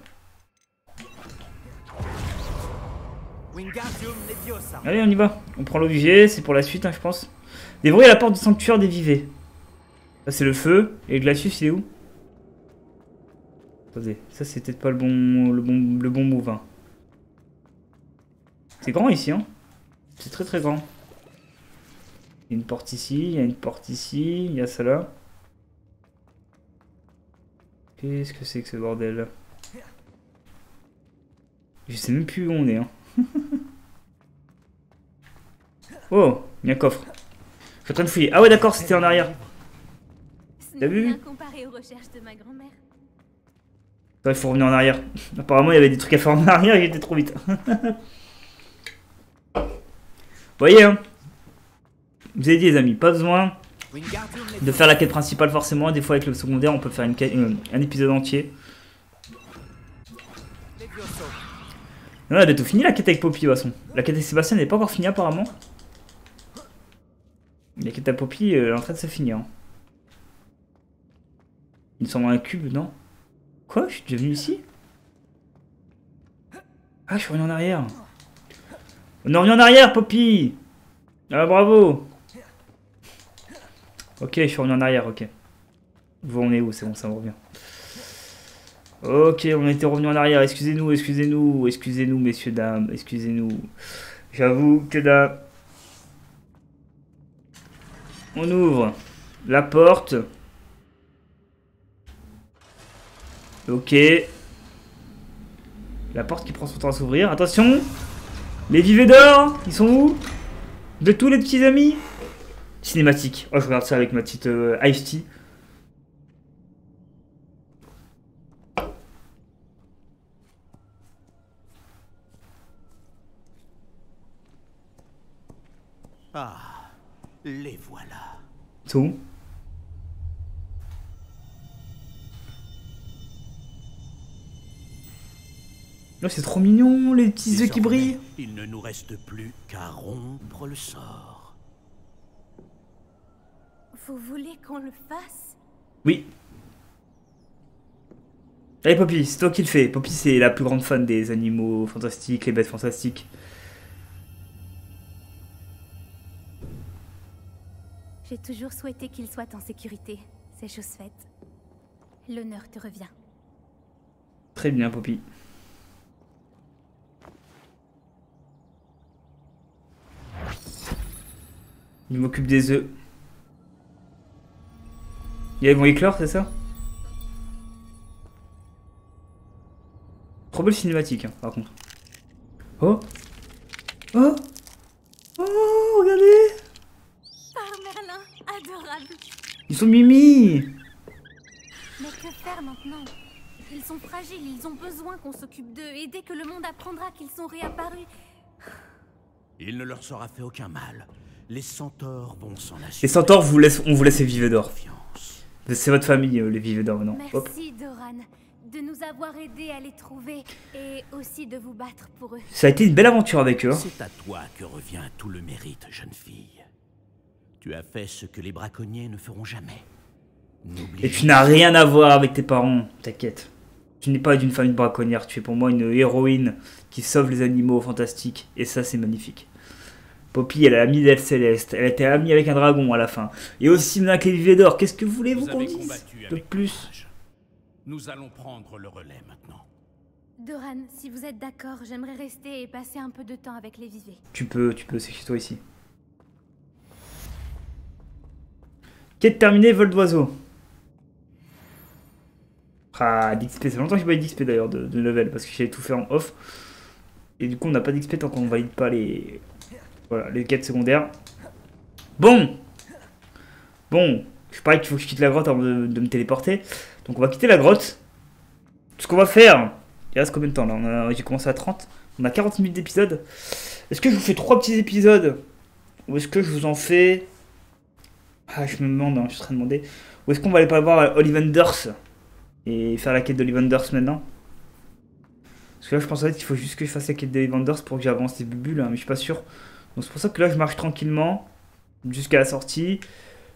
Wingardium Leviosa. Allez, on y va. On prend l'objet, c'est pour la suite, hein, je pense. Débrouille à la porte du sanctuaire des vivets. Ça, c'est le feu. Et le Glacius, il est où? Attendez, ça, c'est peut-être pas le bon move. Hein. C'est grand ici, hein. C'est très très grand. Il y a une porte ici, il y a une porte ici, il y a ça là. Qu'est-ce que c'est que ce bordel? Je sais même plus où on est, hein. Oh, il y a un coffre. Je suis en train de fouiller. Ah ouais, d'accord, c'était en arrière. Ce T'as n'est vu? rien comparé aux recherches de ma grand-mère. Il faut revenir en arrière. Apparemment, il y avait des trucs à faire en arrière et j'étais trop vite. Vous voyez, hein. Vous avez dit, les amis, pas besoin de faire la quête principale forcément. Des fois, avec le secondaire, on peut faire un épisode entier. Non, elle a tout fini la quête avec Poppy, de toute façon. La quête avec Sébastien n'est pas encore finie, apparemment. La quête à Poppy est en train de se finir. Il me semble un cube, non? Quoi? Je suis déjà venu ici? Ah, je suis revenu en arrière. On est revenu en arrière, Poppy! Ah, bravo! Ok, je suis revenu en arrière, ok. Vous, on est où? C'est bon, ça me revient. Ok, on était revenu en arrière. Excusez-nous, excusez-nous, excusez-nous, messieurs, dames. Excusez-nous. J'avoue que là... On ouvre la porte. Ok. La porte qui prend son temps à s'ouvrir. Attention! Les vivets d'or! Ils sont où? De tous les petits amis? Cinématique. Oh, je regarde ça avec ma petite Ice Tea. Ah, les voilà. Ils sont où? Oh, c'est trop mignon, les petits yeux qui Désormais, brillent. il ne nous reste plus qu'à rompre le sort. Vous voulez qu'on le fasse? Oui. Allez, Poppy, c'est toi qui le fais. Poppy, c'est la plus grande fan des animaux fantastiques, les bêtes fantastiques. J'ai toujours souhaité qu'il soit en sécurité. C'est chose faite. L'honneur te revient. Très bien, Poppy. Il m'occupe des œufs. Ils vont éclore, c'est ça? Trop belle cinématique, hein, par contre. Oh! Oh! Oh, regardez! Par Merlin, adorable. Ils sont mimi! Mais que faire maintenant? Ils sont fragiles, ils ont besoin qu'on s'occupe d'eux. Et dès que le monde apprendra qu'ils sont réapparus... Il ne leur sera fait aucun mal. Les centaures vont s'en assurer. Les centaures, on vous laisse les vivets d'or. Confiance. C'est votre famille, les vivets d'or maintenant. Hop. Merci, Doran, de nous avoir aidés à les trouver. Et aussi de vous battre pour eux. Ça a été une belle aventure avec eux. Hein. C'est à toi que revient tout le mérite, jeune fille. Tu as fait ce que les braconniers ne feront jamais. N'oublie Et tu n'as rien à voir avec tes parents, t'inquiète. Tu n'es pas d'une famille de braconnières, tu es pour moi une héroïne qui sauve les animaux fantastiques. Et ça, c'est magnifique. Poppy, elle est amie d'Elfe Céleste. Elle était amie avec un dragon à la fin. Et aussi avec les vivets d'or. Qu'est-ce que voulez-vous qu'on dise de plus? courage. Nous allons prendre le relais maintenant. Doran, si vous êtes d'accord, j'aimerais rester et passer un peu de temps avec les vivets. Tu peux, c'est chez toi ici. Quête terminée, vol d'oiseau. Ah, d'XP, ça fait longtemps que j'ai pas eu d'XP d'ailleurs de level parce que j'avais tout fait en off. Et du coup, on n'a pas d'XP tant qu'on ne valide pas les... Voilà, les quêtes secondaires. Bon, je parie qu'il faut que je quitte la grotte avant de me téléporter. Donc on va quitter la grotte. Ce qu'on va faire... Il reste combien de temps là? J'ai commencé à 30. On a 40 minutes d'épisode. Est-ce que je vous fais 3 petits épisodes? Ou est-ce que je vous en fais... Ah, je me demande, hein, je suis en train de demander. Ou est-ce qu'on va aller pas voir Ollivanders et faire la quête d'Ollivanders maintenant? Parce Parce que là, je pense en fait qu'il faut juste que je fasse la quête des Vendors pour que j'avance les bubules, hein, mais je suis pas sûr. Donc c'est pour ça que là, je marche tranquillement jusqu'à la sortie.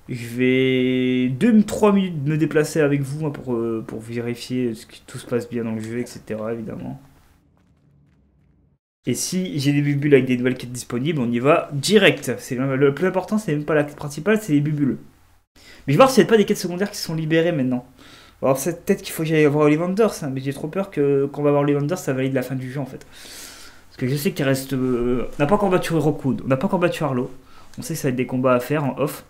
Je vais 2-3 minutes me déplacer avec vous hein, pour vérifier que tout se passe bien dans le jeu, etc. évidemment. Et si j'ai des bubules avec des nouvelles quêtes disponibles, on y va direct. C'est le plus important, c'est même pas la quête principale, c'est les bubules. Mais je vais voir s'il n'y a pas des quêtes secondaires qui sont libérées maintenant. Alors c'est peut-être qu'il faut que j'aille voir Ollivanders, hein, mais j'ai trop peur que quand on va voir Ollivanders, ça valide la fin du jeu en fait. Parce que je sais qu'il reste... on n'a pas encore battu Rockwood, on n'a pas encore battu Arlo. On sait que ça va être des combats à faire en off.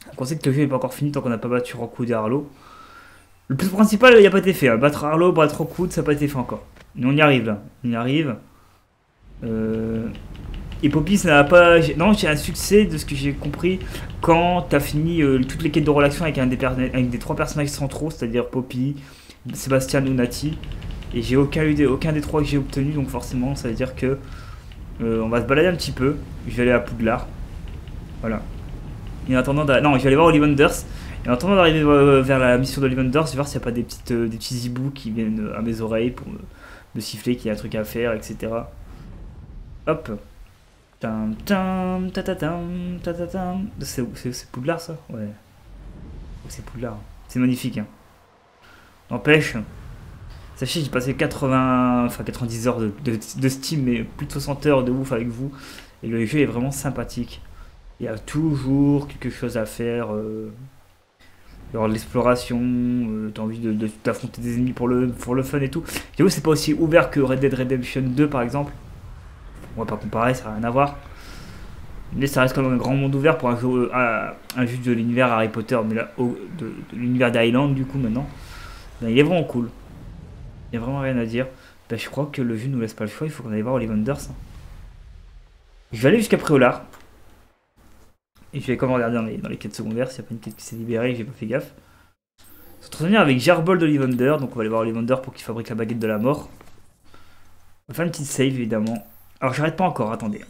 Donc on sait que le jeu n'est pas encore fini tant qu'on n'a pas battu Rockwood et Arlo. Le plus principal, il n'y a pas été fait. Hein. Battre Arlo, battre Rockwood, ça n'a pas été fait encore. Mais on y arrive là, on y arrive. Et Poppy, ça n'a pas... Non, j'ai un succès de ce que j'ai compris quand t'as fini toutes les quêtes de relation avec, avec des 3 personnages centraux, c'est-à-dire Poppy, Sébastien ou Nati. Et j'ai aucun des 3 que j'ai obtenu, donc forcément, ça veut dire que on va se balader un petit peu. Je vais aller à Poudlard. Voilà. Et en attendant non, je vais aller voir Ollivanders. Et en attendant d'arriver vers la mission d'Ollivanders, je vais voir s'il n'y a pas des petits hiboux qui viennent à mes oreilles pour me siffler qu'il y a un truc à faire, etc. Hop. C'est Poudlard ça? Ouais. C'est Poudlard. C'est magnifique. Hein. N'empêche. Sachez, j'ai passé 90 heures de Steam, mais plus de 60 heures de ouf avec vous. Et le jeu est vraiment sympathique. Il y a toujours quelque chose à faire. Alors l'exploration, t'as envie d'affronter des ennemis pour le fun et tout. J'avoue, c'est pas aussi ouvert que Red Dead Redemption 2 par exemple. On va pas comparer, ça n'a rien à voir. Mais ça reste quand même un grand monde ouvert pour un jeu de l'univers Harry Potter, mais là, de l'univers d'Island du coup maintenant. Ben, il est vraiment cool. Il n'y a vraiment rien à dire. Ben, je crois que le jeu nous laisse pas le choix, il faut qu'on aille voir Ollivanders. Hein. Je vais aller jusqu'à Préolard. Et je vais quand même regarder dans les quêtes secondaires s'il n'y a pas une quête qui s'est libérée et que j'ai pas fait gaffe. On se retrouve avec Gerbold Ollivander, donc on va aller voir Ollivander pour qu'il fabrique la baguette de la mort. On va faire une petite save évidemment. Alors j'arrête pas encore, attendez.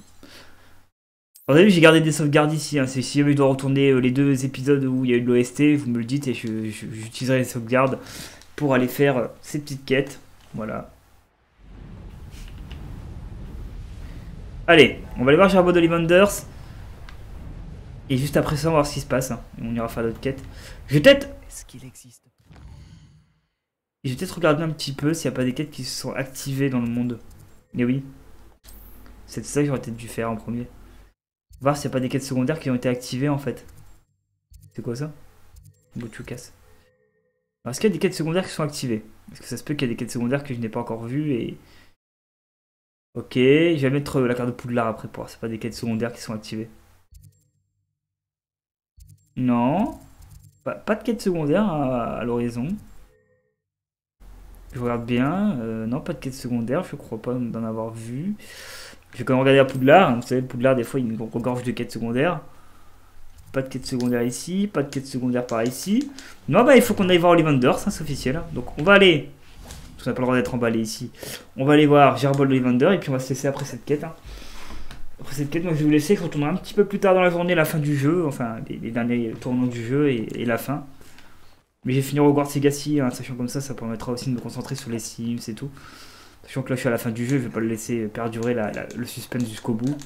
Vous avez vu, j'ai gardé des sauvegardes ici. Hein. Si jamais je dois retourner les 2 épisodes où il y a eu de l'OST, vous me le dites et j'utiliserai les sauvegardes pour aller faire ces petites quêtes. Voilà. Allez, on va aller voir Gerbold Ollivanders. Et juste après ça, on va voir ce qui se passe. Hein. On ira faire d'autres quêtes. Je vais peut-être... Est-ce qu'il existe? Je vais peut-être regarder un petit peu s'il n'y a pas des quêtes qui se sont activées dans le monde. Mais oui. C'est ça que j'aurais peut-être dû faire en premier. Voir s'il n'y a pas des quêtes secondaires qui ont été activées en fait. C'est quoi ça? Boutchoukas. Alors est-ce qu'il y a des quêtes secondaires qui sont activées? Parce que ça se peut qu'il y ait des quêtes secondaires que je n'ai pas encore vues et... Ok, je vais mettre la carte de Poudlard après pour voir s'il n'y a pas des quêtes secondaires qui sont activées. Non. Pas de quête secondaire à l'horizon. Je regarde bien. Non, pas de quête secondaire. Je crois pas d'en avoir vu. Je vais quand même regarder à Poudlard. Vous savez, Poudlard, des fois, il nous regorge de quêtes secondaires. Pas de quête secondaire ici. Pas de quête secondaire par ici. Non, bah, il faut qu'on aille voir Ollivanders. C'est officiel. Donc, on va aller. On n'a pas le droit d'être emballé ici. On va aller voir Gerbold Ollivander. Et puis, on va se laisser après cette quête. Hein. Après cette quête, moi je vais vous laisser, je retournerai un petit peu plus tard dans la journée, la fin du jeu, enfin les derniers tournants du jeu et la fin. Mais j'ai fini Hogwarts Legacy, hein, sachant comme ça permettra aussi de me concentrer sur les Sims et tout. Sachant que là je suis à la fin du jeu, je vais pas le laisser perdurer le suspense jusqu'au bout.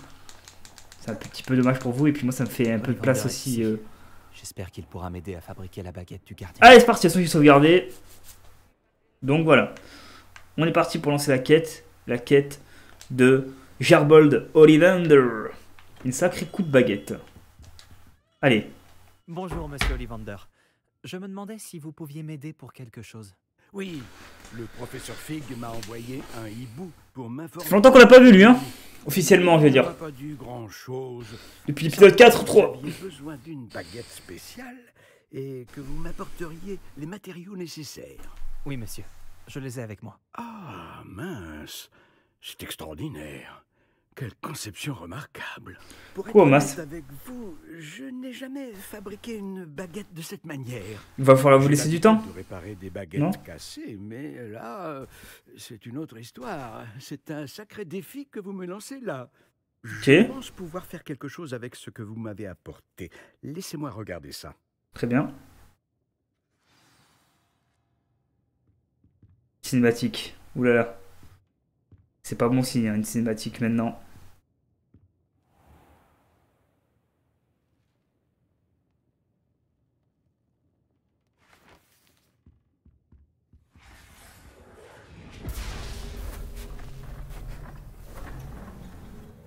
C'est un petit peu dommage pour vous, et puis moi ça me fait un peu de place aussi. J'espère qu'il pourra m'aider à fabriquer la baguette du gardien. Allez c'est parti, de toute façon j'ai sauvegardé. Donc voilà. On est parti pour lancer la quête de... Gerbold Ollivander. Une sacrée coup de baguette. Allez. Bonjour, monsieur Ollivander. Je me demandais si vous pouviez m'aider pour quelque chose. Oui, le professeur Fig m'a envoyé un hibou pour m'informer. Ça fait longtemps qu'on l'a pas vu, lui, hein. Officiellement, je veux dire. Pas dit grand-chose. Depuis l'épisode 4 ou 3. Vous aviez besoin d'une baguette spéciale et que vous m'apporteriez les matériaux nécessaires. Oui, monsieur. Je les ai avec moi. Ah, mince. C'est extraordinaire. Quelle conception remarquable. Pour être honnête avec vous, je n'ai jamais fabriqué une baguette de cette manière. Il va falloir vous laisser du temps. De réparer des baguettes cassées, mais là, c'est une autre histoire. C'est un sacré défi que vous me lancez là. Je pense pouvoir faire quelque chose avec ce que vous m'avez apporté. Laissez-moi regarder ça. Très bien. Cinématique. Oulala. C'est pas bon signe, hein, une cinématique maintenant.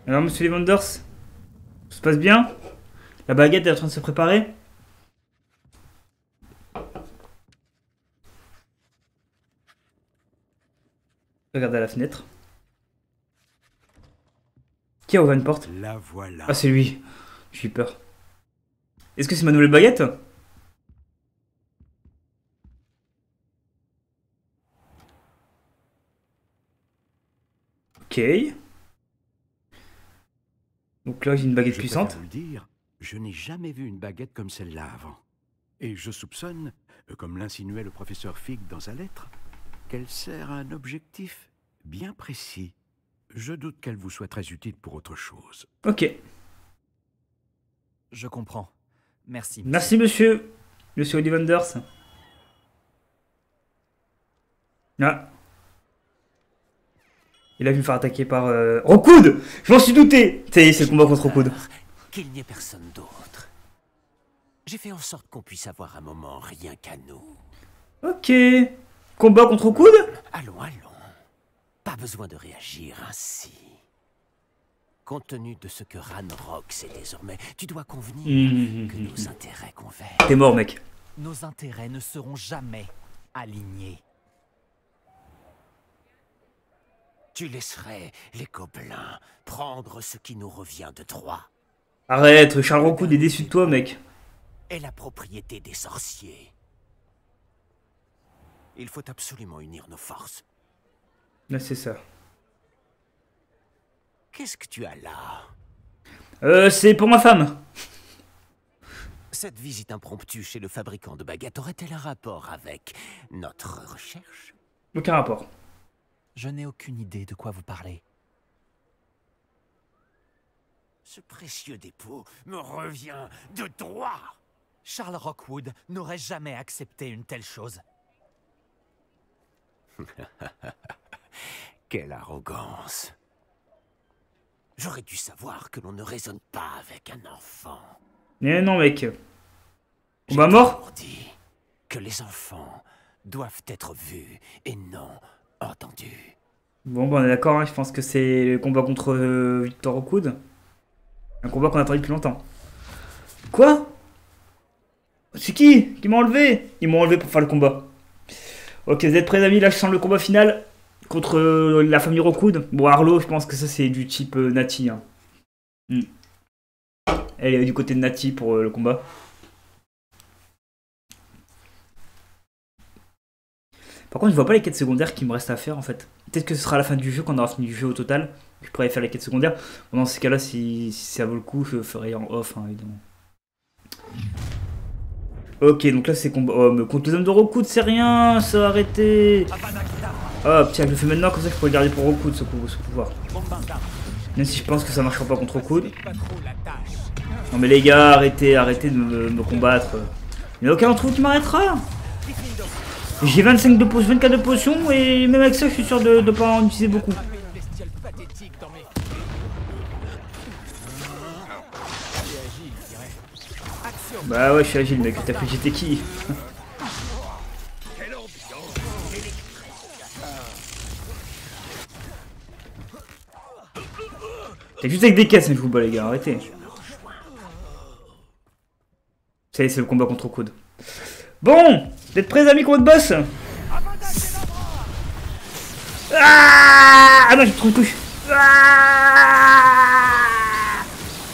Alors, monsieur Levenders, tout se passe bien? La baguette est en train de se préparer? Regardez à la fenêtre. Qui a ouvert une porte? La voilà. Ah, c'est lui. J'ai eu peur. Est-ce que c'est ma nouvelle baguette? Ok. Donc là, j'ai une baguette Je puissante. préfère vous le dire, je n'ai jamais vu une baguette comme celle-là avant. Et je soupçonne, comme l'insinuait le professeur Fig dans sa lettre, qu'elle sert à un objectif bien précis. Je doute qu'elle vous soit très utile pour autre chose. Ok. Je comprends. Merci. Merci, monsieur. Monsieur Ollivanders. Ah. Il a vu me faire attaquer par... Rockwood. Je m'en suis douté. C'est le combat contre Rockwood. Qu'il n'y ait personne d'autre. J'ai fait en sorte qu'on puisse avoir un moment rien qu'à nous. Ok. Combat contre Rockwood. Allons, allons. Pas besoin de réagir ainsi. Compte tenu de ce que Ranrock sait désormais, tu dois convenir que nos intérêts convergent. T'es mort, mec. Nos intérêts ne seront jamais alignés. Tu laisserais les gobelins prendre ce qui nous revient de droit. Arrête, Charles Rockwood est déçu de toi, mec. Et la propriété des sorciers. Il faut absolument unir nos forces. Là, c'est ça. Qu'est-ce que tu as là? C'est pour ma femme. Cette visite impromptue chez le fabricant de baguettes aurait-elle un rapport avec notre recherche? Aucun rapport. Je n'ai aucune idée de quoi vous parlez. Ce précieux dépôt me revient de droit. Charles Rockwood n'aurait jamais accepté une telle chose. Quelle arrogance. J'aurais dû savoir que l'on ne raisonne pas avec un enfant. Mais non, mec. On J'ai va mort? toujours dit que les enfants doivent être vus et non entendus. Bon, bah, on est d'accord, hein, je pense que c'est le combat contre Victor Rockwood. Un combat qu'on attendait depuis longtemps. Quoi? C'est qui m'a enlevé? Ils m'ont enlevé pour faire le combat. Ok, vous êtes prêts, amis? Là, je sens le combat final contre la famille Rockwood. Bon, Arlo, je pense que ça, c'est du type Nati. Hein. Elle est du côté de Nati pour le combat. Par contre, je vois pas les quêtes secondaires qui me restent à faire en fait. Peut-être que ce sera à la fin du jeu, quand on aura fini du jeu au total. Je pourrais faire les quêtes secondaires. Bon, dans ces cas-là, si ça vaut le coup, je ferai en off, hein, évidemment. Ok, donc là c'est combat. Oh, mais contre les hommes de Rockwood, c'est rien, ça va arrêter. Hop, tiens, je le fais maintenant, comme ça je pourrais le garder pour Rockwood ce pouvoir. Même si je pense que ça marchera pas contre Rockwood. Non mais les gars, arrêtez de me combattre. Il n'y a aucun d'entre vous qui m'arrêtera. J'ai 25 de potions, 24 de potions, et même avec ça, je suis sûr de pas en utiliser beaucoup. Bah ouais, je suis agile, mec. T'as cru que j'étais qui? T'es juste avec des caisses, mais je vous bats, les gars. Arrêtez. Ça y est, c'est le combat contre Rockwood. Bon, vous êtes prêts, amis, contre le boss? Ah non, j'ai trop de touches.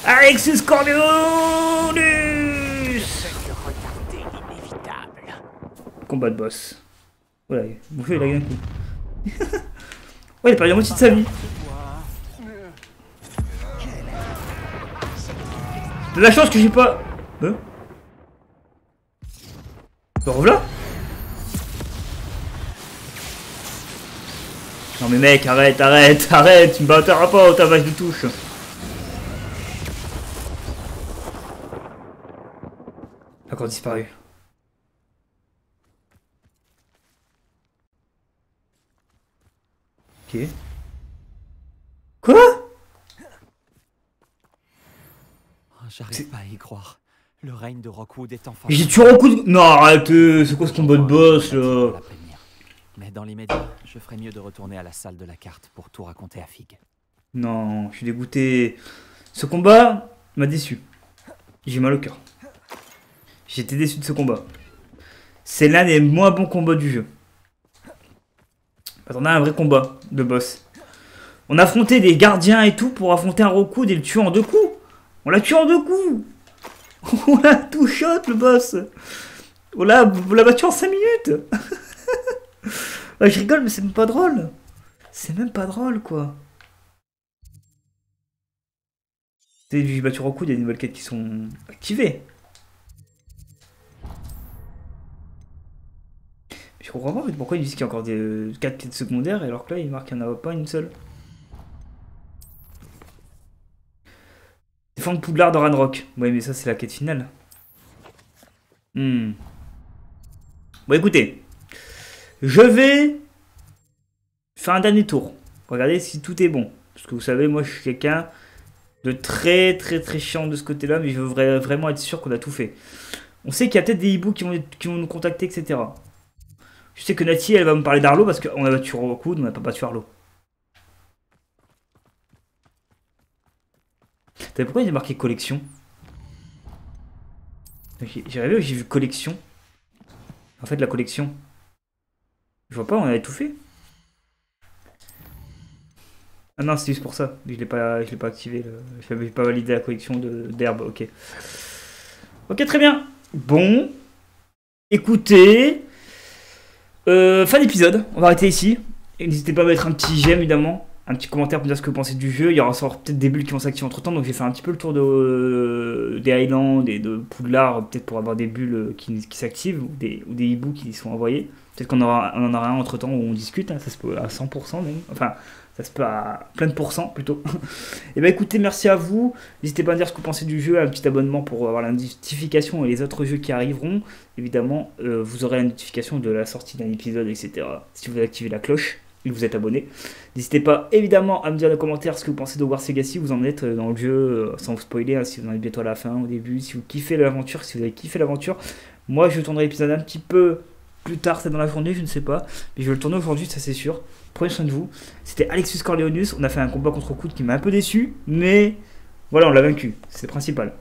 Alexis Corleone. Combat de boss. Voilà, mon jeu il a gagné un coup. Ouais, il a perdu la moitié de sa vie. De la chance que j'ai pas. Hein? Te revoilà? Non mais mec, arrête, tu me battras pas au tabac de touche. Encore disparu. Ok. J'arrive pas à y croire. Le règne de Rockwood est enfin... J'ai tué Rockwood. Non, arrête, c'est quoi ce combat de boss là? Mais dans l'immédiat, je ferais mieux de retourner à la salle de la carte pour tout raconter à Fig. Non, je suis dégoûté. Ce combat m'a déçu. J'ai mal au cœur. J'étais déçu de ce combat. C'est l'un des moins bons combats du jeu. Attendez, un vrai combat de boss. On a affronté des gardiens et tout pour affronter un Rockwood et le tuer en 2 coups. On l'a tué en 2 coups. On l'a tout shot le boss. On l'a battu en 5 minutes. Ouais, je rigole mais c'est même pas drôle. C'est même pas drôle quoi. J'ai battu Rockwood, il y a des nouvelles quêtes qui sont activées. Je comprends pas en fait pourquoi ils disent qu'il y a encore des 4 quêtes secondaires alors que là il marque qu'il n'y en a pas une seule. Défendre Poudlard dans Ranrock. Ouais mais ça c'est la quête finale. Bon écoutez. Je vais faire un dernier tour. Regardez si tout est bon. Parce que vous savez moi je suis quelqu'un de très chiant de ce côté là. Mais je veux vraiment être sûr qu'on a tout fait. On sait qu'il y a peut-être des hiboux qui vont nous contacter etc. Je sais que Nati elle va me parler d'Arlo parce qu'on a battu Rockwood, on n'a pas battu Arlo. T'as vu pourquoi il y a marqué collection? J'ai rêvé où j'ai vu collection. En fait la collection. Je vois pas, on avait tout fait. Ah non, c'est juste pour ça. Je l'ai pas activé. Je n'avais pas validé la collection d'herbes. Ok. Ok, très bien. Bon. Écoutez. Fin d'épisode. On va arrêter ici. N'hésitez pas à mettre un petit j'aime évidemment. Un petit commentaire pour me dire ce que vous pensez du jeu. Il y aura peut-être des bulles qui vont s'activer entre temps. Donc j'ai fait un petit peu le tour des Highlands et de Poudlard. Peut-être pour avoir des bulles qui s'activent. Ou des hiboux qui sont envoyés. Peut-être qu'on en aura un entre temps où on discute. Hein. Ça se peut à 100% même. Enfin. Ça se peut à plein de pourcents plutôt. Et bah écoutez, merci à vous. N'hésitez pas à me dire ce que vous pensez du jeu, un petit abonnement pour avoir la notification et les autres jeux qui arriveront. Évidemment, vous aurez la notification de la sortie d'un épisode, etc. Si vous activez la cloche et que vous êtes abonné. N'hésitez pas évidemment à me dire dans les commentaires ce que vous pensez de Hogwarts Legacy, vous en êtes dans le jeu, sans vous spoiler, hein, si vous en êtes bientôt à la fin, au début, si vous kiffez l'aventure, si vous avez kiffé l'aventure. Moi je tournerai l'épisode un petit peu plus tard, c'est dans la journée, je ne sais pas. Mais je vais le tourner aujourd'hui, ça c'est sûr. Prenez soin de vous. C'était Alexis Corleonius. On a fait un combat contre Rockwood qui m'a un peu déçu. Mais voilà, on l'a vaincu. C'est le principal.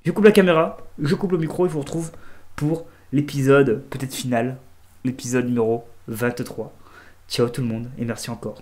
Je coupe la caméra, je coupe le micro et je vous retrouve pour l'épisode peut-être final. L'épisode numéro 23. Ciao tout le monde et merci encore.